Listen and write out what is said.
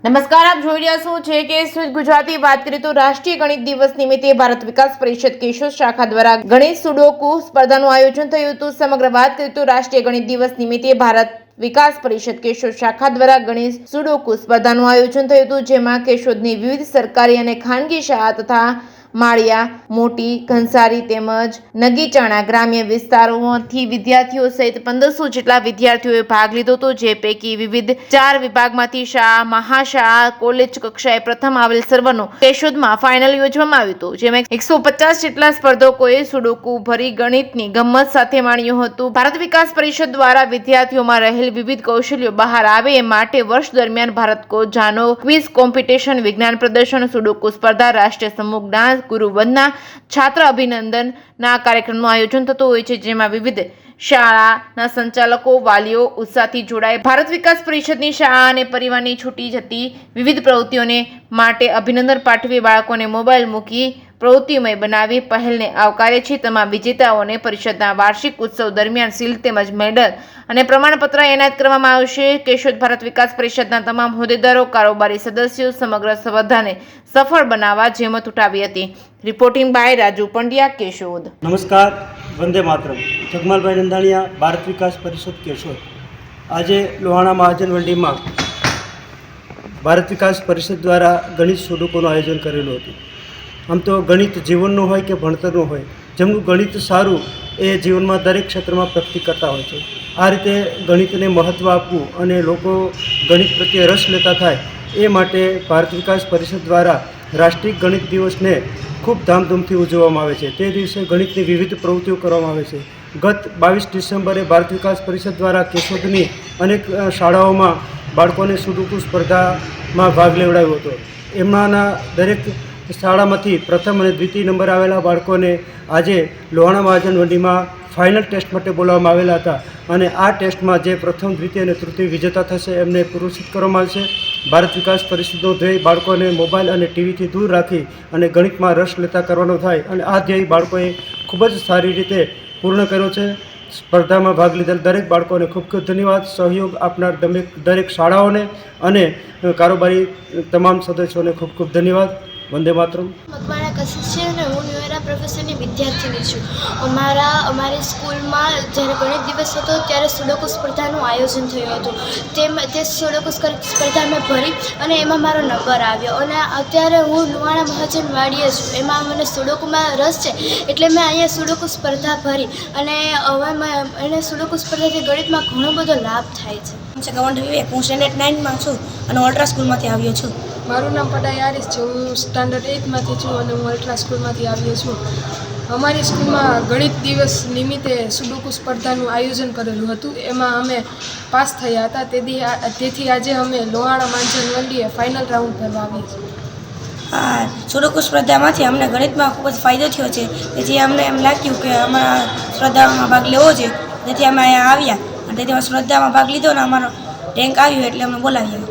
નમસ્કાર, આપ જોઈ રહ્યા છો છે કે સ્વિચ ગુજરાતી વાત કરીએ તો રાષ્ટ્રીય ગણિત દિવસ નિમિત્તે ભારત વિકાસ પરિષદ કેશોદ શાખા દ્વારા ગણિત સુડોકુ સ્પર્ધાનું આયોજન થયું હતું। સમગ્ર વાત કરીએ તો રાષ્ટ્રીય ગણિત દિવસ નિમિત્તે ભારત વિકાસ પરિષદ કેશોદ શાખા દ્વારા ગણિત સુડોકુ સ્પર્ધાનું આયોજન થયું હતું, જેમાં કેશોદની વિવિધ સરકારી અને ખાનગી શાળા તથા માળિયા, મોટી, ઘનસારી તેમજ નગીચાણા ગ્રામ્ય વિસ્તારોમાંથી વિદ્યાર્થીઓ સહિત 1500 જેટલા વિદ્યાર્થીઓએ ભાગ લીધો હતો, જે પૈકી વિવિધ 4 વિભાગમાંથી શાળા, મહાશાળા, કોલેજ કક્ષાએ પ્રથમ આવેલ સર્વનું કેશોદમાં ફાઇનલ યોજવામાં આવ્યું હતું, જેમાં 150 જેટલા સ્પર્ધકોએ સુડોકુ ભરી ગણિતની ગમ્મત સાથે માણ્યું હતું। ભારત વિકાસ પરિષદ દ્વારા વિદ્યાર્થીઓમાં રહેલ વિવિધ કૌશલ્યો બહાર આવે એ માટે વર્ષ દરમિયાન ભારત કો જાનો ક્વિઝ કોમ્પિટિશન, વિજ્ઞાન પ્રદર્શન, સુડોકુ સ્પર્ધા, રાષ્ટ્રીય સમૂહ જ્ઞાન, ગુરુ વંદના, છાત્ર અભિનંદનના કાર્યક્રમનું આયોજન થતું હોય છે, જેમાં વિવિધ શાળાના સંચાલકો, વાલીઓ ઉત્સાહથી જોડાય। ભારત વિકાસ પરિષદની શાળા અને પરિવારની છૂટી જતી વિવિધ પ્રવૃત્તિઓને માટે અભિનંદન પાઠવી બાળકોને મોબાઈલ મૂકી પ્રવૃત્તિમય બનાવી પહેલને આવકારે છે। તમામ વિજેતાઓને પરિષદના વાર્ષિક ઉત્સવ દરમિયાન સીલ તેમજ મેડલ અને પ્રમાણપત્ર એનાયત કરવામાં આવશે। કેશોદ ભારત વિકાસ પરિષદના તમામ હોદ્દેદારો, કારોબારી સદસ્યો સમગ્ર સ્પર્ધાને સફળ બનાવવા જહેમત ઉઠાવી હતી। Reporting by Raju Pandya, Keshod. નમસ્કાર, વંદે માતરમ। જગમાલભાઈ નંદાણીયા, ભારત વિકાસ પરિષદ કેશોદ। આજે લોહાણા મહાજન મંડીમાં ભારત વિકાસ પરિષદ દ્વારા ગણિત સુડોકુનું આયોજન કરેલું હતું। આમ તો ગણિત જીવનનું હોય કે ભણતરનું હોય, જેમનું ગણિત સારું એ જીવનમાં દરેક ક્ષેત્રમાં પ્રગતિ કરતા હોય છે। આ રીતે ગણિતને મહત્ત્વ આપવું અને લોકો ગણિત પ્રત્યે રસ લેતા થાય એ માટે ભારત વિકાસ પરિષદ દ્વારા રાષ્ટ્રીય ગણિત દિવસને ખૂબ ધામધૂમથી ઉજવવામાં આવે છે। તે દિવસે ગણિતની વિવિધ પ્રવૃત્તિઓ કરવામાં આવે છે। ગત 22 ડિસેમ્બરે ભારત વિકાસ પરિષદ દ્વારા કેશોદની અનેક શાળાઓમાં બાળકોને સુડોકુ સ્પર્ધામાં ભાગ લેવડાવ્યો હતો। એમાંના દરેક શાળામાંથી પ્રથમ અને દ્વિતીય નંબર આવેલા બાળકોને આજે લોહાણા મહાજન મંડીમાં ફાઇનલ ટેસ્ટ માટે બોલાવવામાં આવેલા હતા અને આ ટેસ્ટમાં જે પ્રથમ, દ્વિતીય અને તૃતીય વિજેતા થશે એમને પુરસ્કૃત કરવામાં આવશે। ભારત વિકાસ પરિષદનો ધ્યેય બાળકોને મોબાઈલ અને ટીવીથી દૂર રાખી અને ગણિતમાં રસ લેતા કરવાનો થાય અને આ ધ્યેય બાળકોએ ખૂબ જ સારી રીતે પૂર્ણ કર્યો છે। સ્પર્ધામાં ભાગ લીધેલ દરેક બાળકોને ખૂબ ખૂબ ધન્યવાદ। સહયોગ આપનાર દરેક શાળાઓને અને કારોબારી તમામ સદસ્યોને ખૂબ ખૂબ ધન્યવાદ। વંદે માતરમ। મકવાણા કશિશ છે અને હું ન્યુએરા પ્રોફેસરની વિદ્યાર્થીની છું। અમારી સ્કૂલમાં જ્યારે ગણિત દિવસ હતો ત્યારે સુડોકુ સ્પર્ધાનું આયોજન થયું હતું। તે સુડોકુ સ્પર્ધા મેં ભરી અને એમાં મારો નંબર આવ્યો અને અત્યારે હું લુહાણા મહાજન વાડીએ છું। એમાં મને સુડોકુમાં રસ છે એટલે મેં અહીંયા સુડોકુ સ્પર્ધા ભરી અને હવે એને સુડોકુ સ્પર્ધાથી ગણિતમાં ઘણો બધો લાભ થાય છે। હું સ્ટેન્ડર્ડ 9માં છું અને અલ્ટ્રા સ્કૂલમાંથી આવ્યો છું। મારું નામ પટાઈ આરિસ છે। હું સ્ટાન્ડર્ડ 8માંથી છું અને હું અલ્ટ્રા સ્કૂલમાંથી આવ્યો છું। અમારી સ્કૂલમાં ગણિત દિવસ નિમિત્તે સુડોકુ સ્પર્ધાનું આયોજન કરેલું હતું। એમાં અમે પાસ થયા હતા। તેથી આજે અમે લોહાણા મહાજન મંડીએ ફાઇનલ રાઉન્ડ ભરવા આવ્યા છીએ। આ સુડોકુ સ્પર્ધામાંથી અમને ગણિતમાં ખૂબ જ ફાયદો થયો છે, તેથી અમને એમ લાગ્યું કે અમારા સ્પર્ધામાં ભાગ લેવો જોઈએ, તેથી અમે અહીંયા આવ્યા અને તેથી અમે સ્પર્ધામાં ભાગ લીધો અને અમારો રેન્ક આવ્યો એટલે અમને બોલાવ્યા।